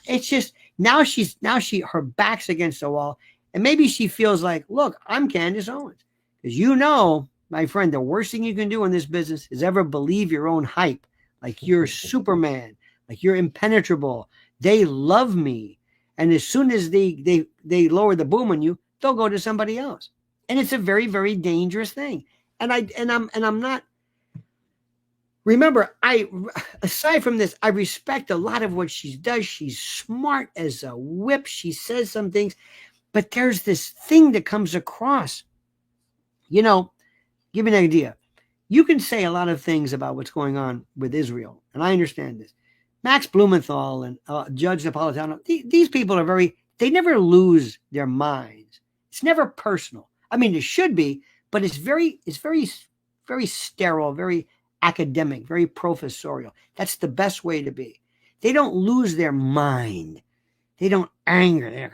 it's just, her back's against the wall. And maybe she feels like, look, I'm Candace Owens. Because my friend, the worst thing you can do in this business is ever believe your own hype. Like you're Superman, like you're impenetrable. They love me. And as soon as they lower the boom on you, they'll go to somebody else. And it's a very, very dangerous thing. And I'm not. Remember, aside from this, I respect a lot of what she does. She's smart as a whip. She says some things, but there's this thing that comes across. Give me an idea. You can say a lot of things about what's going on with Israel, and I understand this. Max Blumenthal and Judge Napolitano, these people they never lose their minds. It's never personal. I mean, it should be, but it's very, very sterile, very academic, very professorial. That's the best way to be. They don't lose their mind. They don't anger. And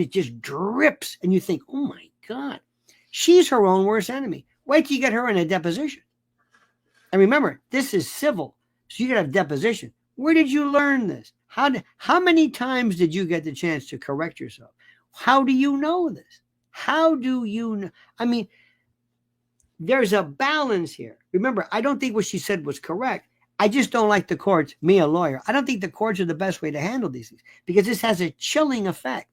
it just drips. And you think, oh my God, she's her own worst enemy. Wait till you get her in a deposition. And remember, this is civil. So you got to have deposition. Where did you learn this? How many times did you get the chance to correct yourself? How do you know this? How do you know? I mean, there's a balance here. Remember, I don't think what she said was correct. I just don't like the courts, me, a lawyer. I don't think the courts are the best way to handle these things because this has a chilling effect.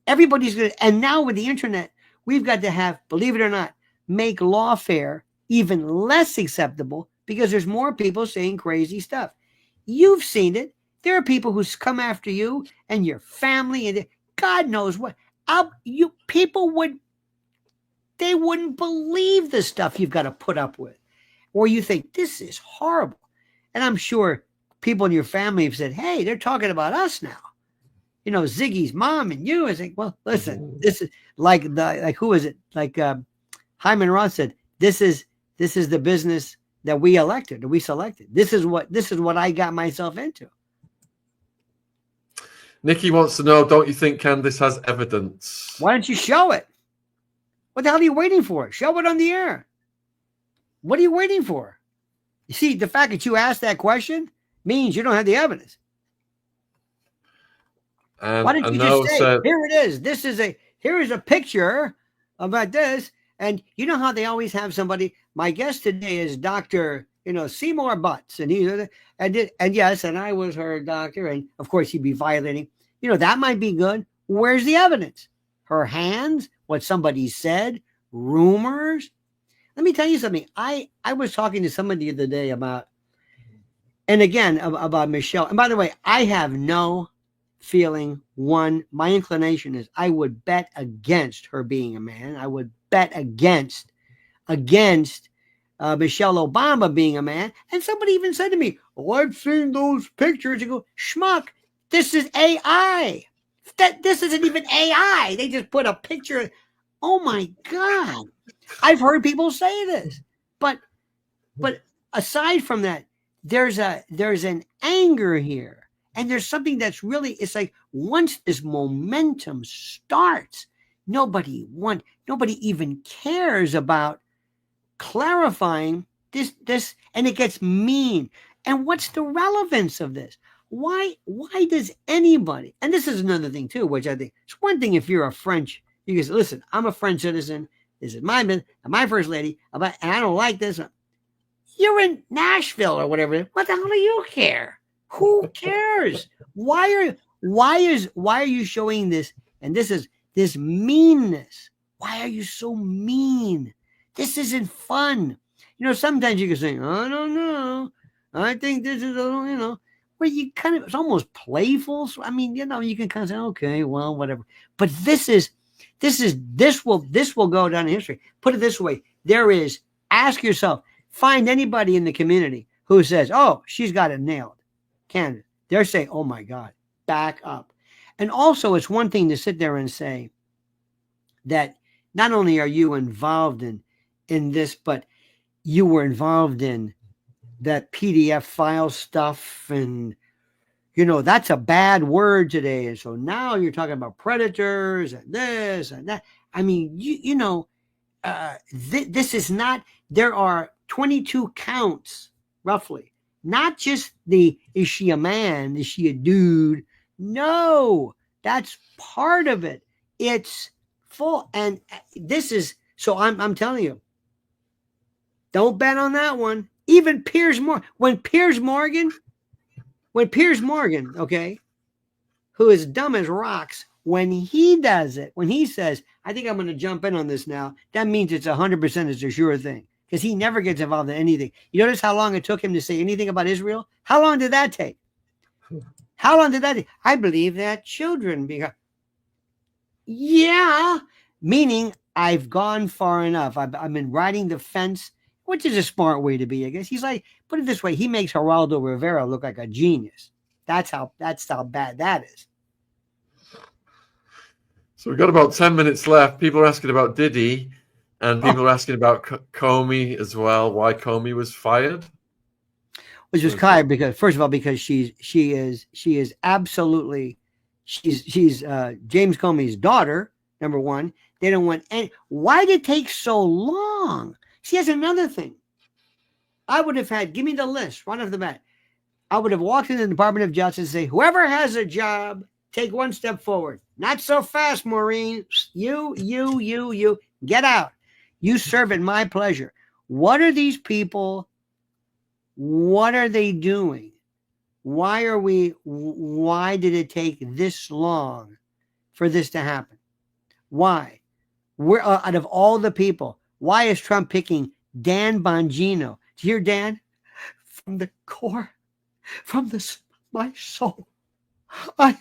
Everybody's going to, and now with the internet, we've got to have, believe it or not, make lawfare even less acceptable because there's more people saying crazy stuff. You've seen it. There are people who come after you and your family and God knows what. They wouldn't believe the stuff you've got to put up with. Or you think, this is horrible. And I'm sure people in your family have said, hey, they're talking about us now. Ziggy's mom and you. I think, well, listen, this is who is it? Like Hyman Roth said, this is the business that we elected, that we selected. This is what I got myself into. Nikki wants to know, don't you think Candace has evidence? Why don't you show it? What the hell are you waiting for? Show it on the air. What are you waiting for? You see, the fact that you asked that question means you don't have the evidence. And why don't you just say, here it is. Here is a picture about this. And you know how they always have somebody. My guest today is Dr. Seymour Butts. And yes, and I was her doctor. And of course he'd be violating. That might be good. Where's the evidence? Her hands, what somebody said, rumors. Let me tell you something. I was talking to somebody the other day about Michelle. And by the way, I have no feeling. My inclination is I would bet against her being a man. I would bet against Michelle Obama being a man. And somebody even said to me, "Oh, I've seen those pictures." You go, schmuck, this is AI. This isn't even AI. They just put a picture. Oh my God. I've heard people say this. But aside from that, there's an anger here. And there's something that's really, it's like once this momentum starts, nobody even cares about clarifying this, and it gets mean. And what's the relevance of this? Why does anybody, and this is another thing too, which I think it's one thing if you're a French, you can say, listen, I'm a French citizen. This is my first lady, and I don't like this. You're in Nashville or whatever. What the hell do you care? Who cares? Why are you showing this? And this meanness. Why are you so mean? This isn't fun. Sometimes you can say, I don't know. I think this is where you kind of, it's almost playful. So, I mean, you can kind of say, okay, well, whatever. But this will go down in history. Put it this way. Ask yourself, find anybody in the community who says, oh, she's got it nailed. Candace. They're saying, oh my God, back up. And also it's one thing to sit there and say that not only are you involved in this, but you were involved in that PDF file stuff. And, that's a bad word today. And so now you're talking about predators and this and that. I mean, this is not, there are 22 counts roughly. Not just is she a man? Is she a dude? No, that's part of it. It's full. And this is, so I'm telling you, don't bet on that one. Even Piers Morgan, when Piers Morgan, okay, who is dumb as rocks, when he does it, when he says, I think I'm going to jump in on this now, that means it's 100%, it's a sure thing. Because he never gets involved in anything. You notice how long it took him to say anything about Israel? How long did that take? I believe that children yeah, meaning I've gone far enough. I've been riding the fence, which is a smart way to be, I guess. He's like, put it this way, he makes Geraldo Rivera look like a genius. That's how bad that is. So we've got about 10 minutes left. People are asking about Diddy. And people are asking about Comey as well. Why Comey was fired? Which was fired because, first of all, because she is absolutely she's James Comey's daughter. Number one, they don't want any. Why did it take so long? See, that's another thing. I would have had. Give me the list right off the bat. I would have walked into the Department of Justice and say, whoever has a job, take one step forward. Not so fast, Maureen. You get out. You serve at my pleasure. What are these people? What are they doing? Why did it take this long for this to happen? Why? We're out of all the people, why is Trump picking Dan Bongino? Do you hear Dan? From the core, from my soul, I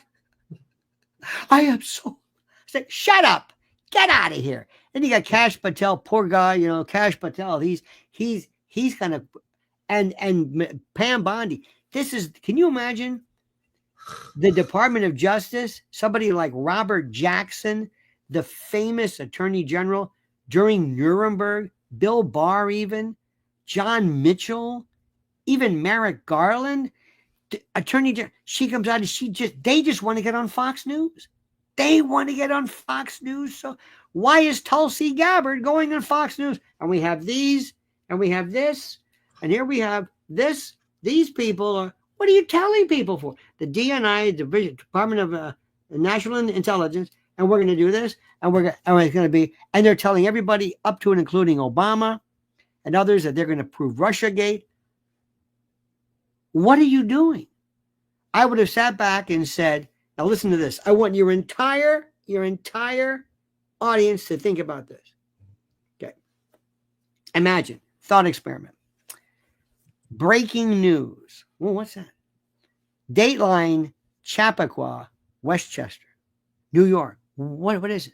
am so sick. Shut up. Get out of here. Then you got Kash Patel, poor guy, Kash Patel. He's kind of, and Pam Bondi. Can you imagine the Department of Justice, somebody like Robert Jackson, the famous attorney general during Nuremberg, Bill Barr even, John Mitchell, even Merrick Garland, Attorney General, she comes out and they just want to get on Fox News. They want to get on Fox News. So why is Tulsi Gabbard going on Fox News? And we have these, and we have this, and here we have this. These people are, what are you telling people for? The DNI, Department of National Intelligence, and we're going to do this, and it's going to be, and they're telling everybody up to and including Obama and others that they're going to prove Russiagate. What are you doing? I would have sat back and said, now listen to this. I want your entire audience to think about this. Okay. Imagine, thought experiment. Breaking news. Well, what's that? Dateline, Chappaqua, Westchester, New York. What is it?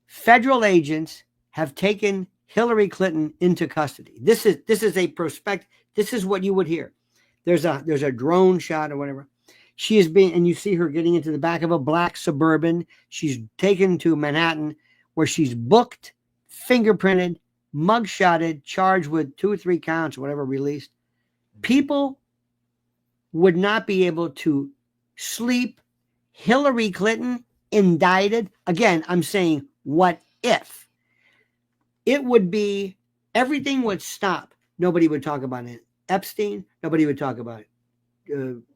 Federal agents have taken Hillary Clinton into custody. This is a prospect. This is what you would hear. There's a drone shot or whatever. She is being, and you see her getting into the back of a black Suburban. She's taken to Manhattan, where she's booked, fingerprinted, mugshotted, charged with 2 or 3 counts, or whatever, released. People would not be able to sleep. Hillary Clinton indicted. Again, I'm saying, what if? It would be, everything would stop. Nobody would talk about it. Epstein, nobody would talk about it.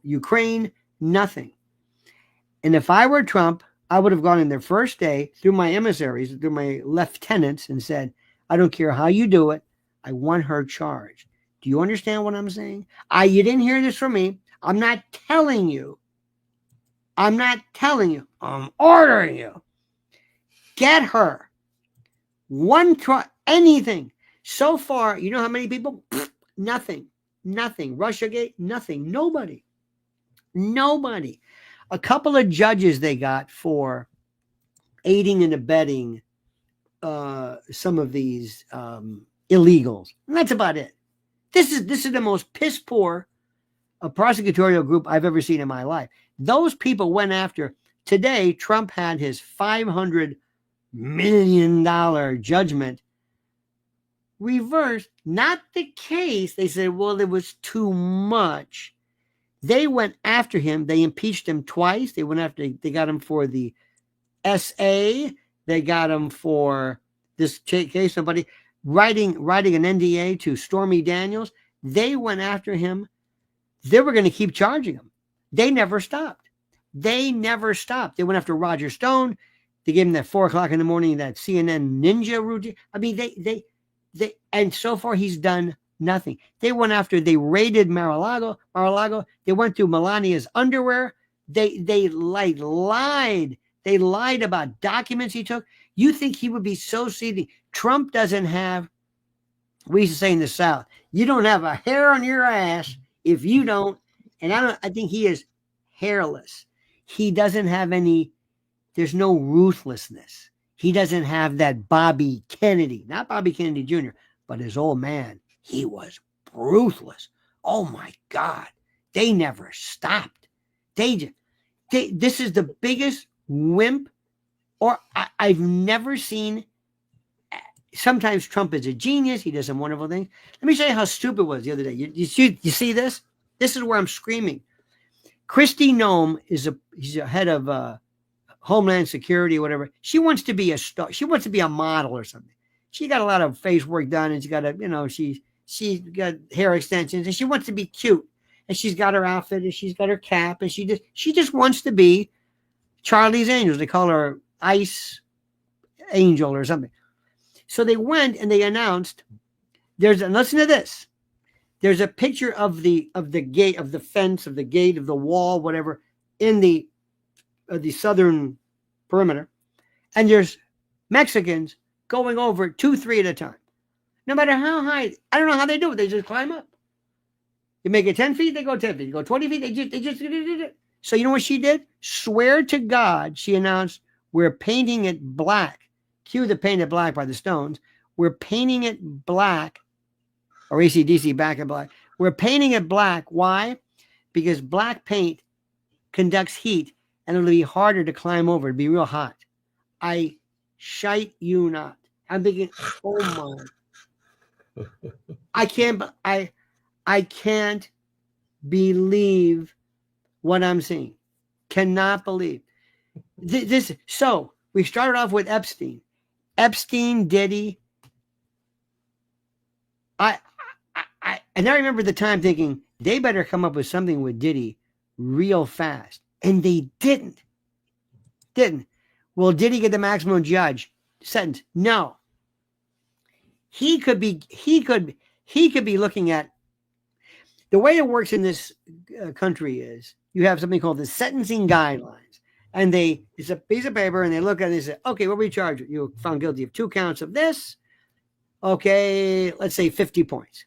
Ukraine, nothing. And if I were Trump, I would have gone in their first day through my emissaries, through my lieutenants, and said, I don't care how you do it. I want her charged. Do you understand what I'm saying? You didn't hear this from me. I'm not telling you. I'm ordering you. Get her. Anything. So far, you know how many people? Nothing. Russiagate, nothing. Nobody. A couple of judges they got for aiding and abetting some of these illegals. And that's about it. This is the most piss poor prosecutorial group I've ever seen in my life. Those people went after. Today, Trump had his $500 million judgment reversed. Not the case. They said, well, it was too much. They went after him. They impeached him twice. They got him for the SA. They got him for this case, somebody writing an NDA to Stormy Daniels. They went after him. They were going to keep charging him. They never stopped. They went after Roger Stone. They gave him that 4:00 in the morning, that CNN ninja routine. I mean, they and so far he's done nothing. They raided Mar-a-Lago. They went through Melania's underwear. They lied. They lied about documents he took. You think he would be so seedy? Trump doesn't have, we used to say in the South, you don't have a hair on your ass if you don't, and I think he is hairless. He doesn't have any, there's no ruthlessness. He doesn't have that Bobby Kennedy, not Bobby Kennedy Jr., but his old man. He was ruthless. Oh my God. They never stopped. This is the biggest wimp, or I've never seen. Sometimes Trump is a genius. He does some wonderful things. Let me show you how stupid it was the other day. You see this? This is where I'm screaming. Kristi Noem he's a head of Homeland Security or whatever. She wants to be a star. She wants to be a model or something. She got a lot of face work done, and she's got hair extensions, and she wants to be cute. And she's got her outfit, and she's got her cap, and she just wants to be Charlie's Angels. They call her Ice Angel or something. So they went and they announced, and listen to this. There's a picture of the gate, of the fence, of the gate, of the wall, whatever, in the southern perimeter. And there's Mexicans going over 2, 3 at a time. No matter how high, I don't know how they do it. They just climb up. You make it 10 feet, they go 10 feet. You go 20 feet, they just did it. So you know what she did? Swear to God, she announced, we're painting it black. Cue the Paint It Black by the Stones. We're painting it black, or AC/DC Back in Black. We're painting it black. Why? Because black paint conducts heat, and it'll be harder to climb over. It'll be real hot. I shite you not. I'm thinking, oh my. I can't believe what I'm seeing. Cannot believe this. So we started off with Epstein, Diddy. And I remember the time thinking they better come up with something with Diddy real fast, and they didn't. Will Diddy get the maximum judge sentence? No. He could be looking at the way it works in this country is you have something called the sentencing guidelines, and it's a piece of paper, and they look at it and they say, okay, what we charge you? You found guilty of 2 counts of this. Okay, let's say 50 points.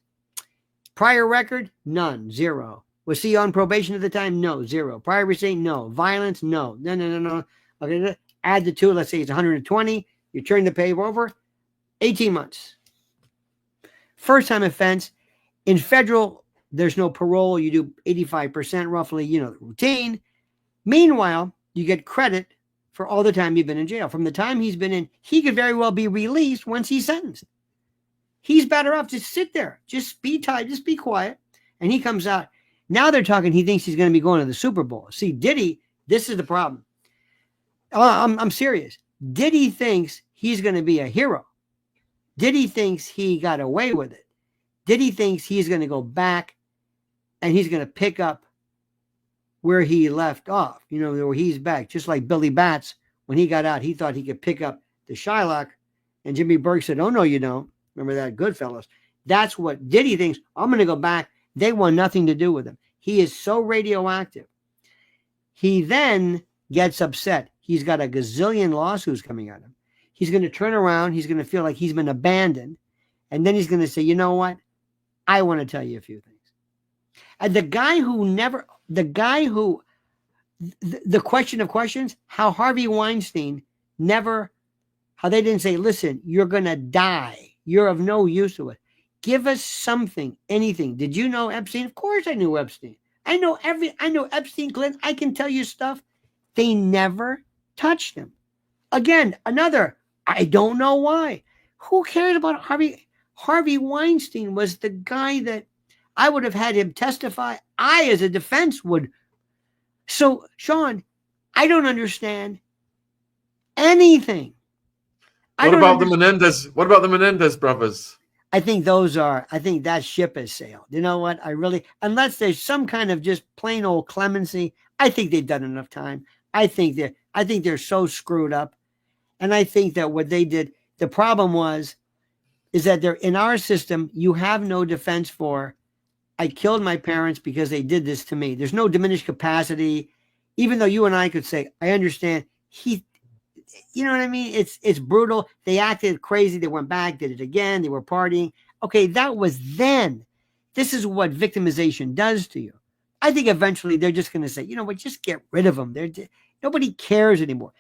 Prior record? None. 0. Was he on probation at the time? No. 0. Prior restraint? No. Violence? No. No. Okay, add the 2. Let's say it's 120. You turn the paper over. 18 months. First time offense. In federal, there's no parole. You do 85% roughly, the routine. Meanwhile, you get credit for all the time you've been in jail. From the time he's been in, he could very well be released once he's sentenced. He's better off to sit there. Just be tight. Just be quiet. And he comes out. Now they're talking, he thinks he's going to be going to the Super Bowl. See, Diddy, this is the problem. I'm serious. Diddy thinks he's going to be a hero. Diddy thinks he got away with it. Diddy thinks he's going to go back and he's going to pick up where he left off, where he's back. Just like Billy Batts, when he got out, he thought he could pick up the Shylock. And Jimmy Burke said, oh, no, you don't. Remember that, Goodfellas. That's what Diddy thinks. I'm going to go back. They want nothing to do with him. He is so radioactive. He then gets upset. He's got a gazillion lawsuits coming at him. He's going to turn around. He's going to feel like he's been abandoned. And then he's going to say, you know what? I want to tell you a few things. And the question of questions, how Harvey Weinstein how they didn't say, listen, you're going to die. You're of no use to it. Give us something, anything. Did you know Epstein? Of course I knew Epstein. I know Epstein, Clinton. I can tell you stuff. They never touched him. Again, I don't know why. Who cares about Harvey? Harvey Weinstein was the guy that I would have had him testify. I, as a defense, would. So, Sean, I don't understand anything. What about the Menendez brothers? I think that ship has sailed. You know what? Unless there's some kind of just plain old clemency, I think they've done enough time. I think they're so screwed up. And I think that what they did, the problem is that they're in our system, you have no defense for, I killed my parents because they did this to me. There's no diminished capacity, even though you and I could say, I understand. You know what I mean? It's brutal. They acted crazy. They went back, did it again. They were partying. Okay, that was then. This is what victimization does to you. I think eventually they're just going to say, you know what, just get rid of them. Nobody cares anymore.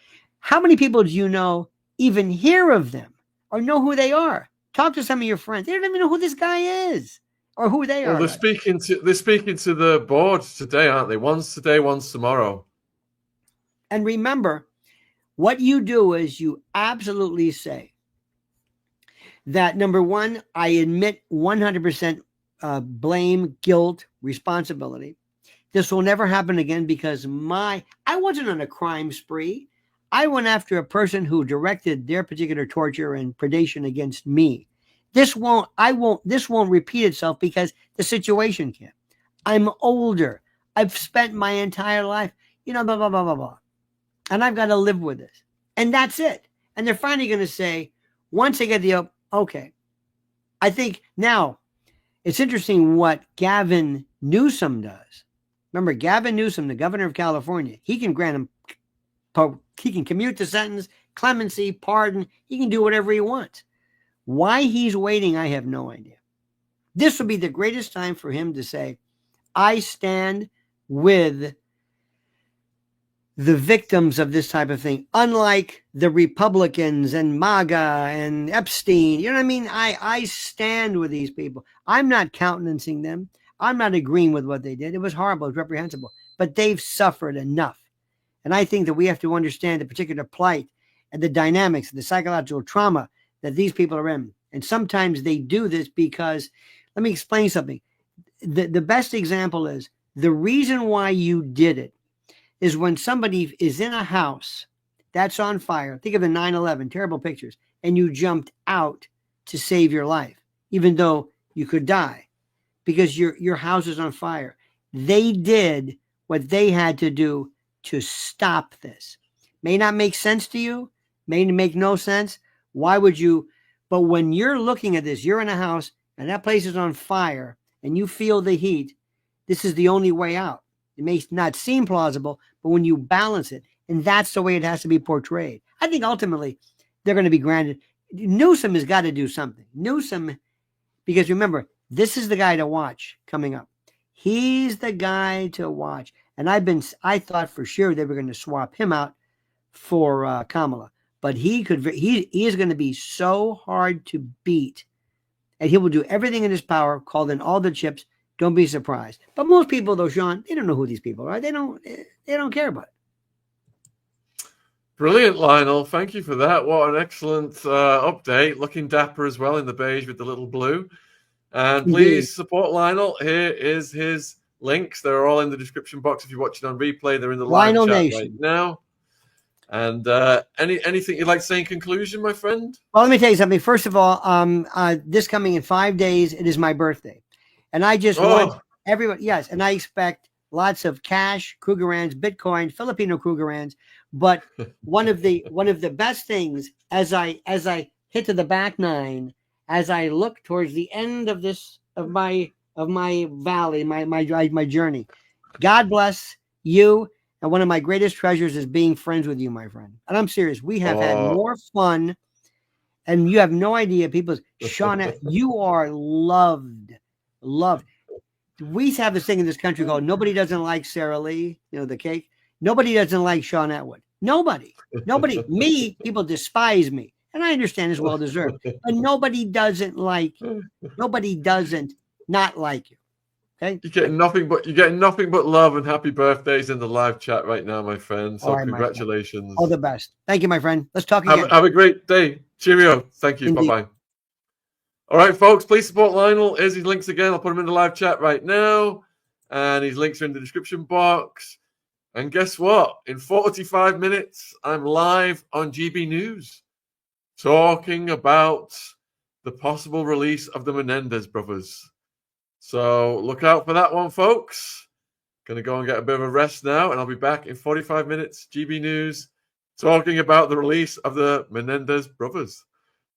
How many people do you know even hear of them or know who they are? Talk to some of your friends. They don't even know who this guy is or who they are. They're speaking to the board today, aren't they? One's today, one's tomorrow. And remember, what you do is you absolutely say that, number one, I admit 100% blame, guilt, responsibility. This will never happen again because I wasn't on a crime spree. I went after a person who directed their particular torture and predation against me. This won't repeat itself because the situation can. I'm older. I've spent my entire life, blah, blah, blah, blah, blah. And I've got to live with this. And that's it. And they're finally going to say, once they get okay. I think now it's interesting what Gavin Newsom does. Remember, Gavin Newsom, the governor of California, he can grant him, he can commute the sentence, clemency, pardon. He can do whatever he wants. Why he's waiting, I have no idea. This would be the greatest time for him to say, I stand with the victims of this type of thing, unlike the Republicans and MAGA and Epstein. You know what I mean? I stand with these people. I'm not countenancing them. I'm not agreeing with what they did. It was horrible. It was reprehensible. But they've suffered enough. And I think that we have to understand the particular plight and the dynamics, the psychological trauma that these people are in. And sometimes they do this because, let me explain something. The best example is the reason why you did it is when somebody is in a house that's on fire. Think of the 9/11, terrible pictures, and you jumped out to save your life, even though you could die because your house is on fire. They did what they had to do to stop this. May not make sense to you, may make no sense. Why would you? But when you're looking at this, you're in a house and that place is on fire and you feel the heat, this is the only way out. It may not seem plausible, but when you balance it, and that's the way it has to be portrayed. I think ultimately they're going to be granted. Newsom has got to do something. Newsom, because remember, this is the guy to watch coming up. He's the guy to watch. And I thought for sure they were going to swap him out for Kamala, but he is going to be so hard to beat, and he will do everything in his power, call in all the chips. Don't be surprised. But most people, though, Sean, they don't know who these people are. They don't care about it. Brilliant, Lionel. Thank you for that. What an excellent update. Looking dapper as well in the beige with the little blue. And please support Lionel. Here is his links. They're all in the description box. If you're watching on replay, they're in the live Lionel chat Nation right now. And anything you'd like to say in conclusion, my friend? Well, let me tell you something. First of all, this coming in 5 days, it is my birthday. And I just want everyone, yes, and I expect lots of cash, Krugerrands, Bitcoin, Filipino Krugerrands. But one of the best things as I hit to the back nine, as I look towards the end of my valley, my journey, God bless you. And one of my greatest treasures is being friends with you, my friend. And I'm serious. We have had more fun, and you have no idea. People, Shauna, you are loved. We have this thing in this country called nobody doesn't like Sarah Lee, the cake. Nobody doesn't like Sean Atwood. Nobody. Me, people despise me. And I understand it's well deserved. But nobody doesn't not like you. Okay? You're getting nothing but love and happy birthdays in the live chat right now, my friend. So congratulations. All the best. Thank you, my friend. Let's talk again. Have a great day. Cheerio. Thank you. Bye-bye. All right, folks, please support Lionel. Here's his links again. I'll put them in the live chat right now. And his links are in the description box. And guess what? In 45 minutes, I'm live on GB News talking about the possible release of the Menendez brothers. So look out for that one, folks. Going to go and get a bit of a rest now, and I'll be back in 45 minutes, GB News, talking about the release of the Menendez brothers.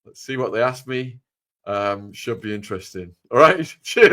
Let's see what they ask me. Should be interesting. All right, cheers.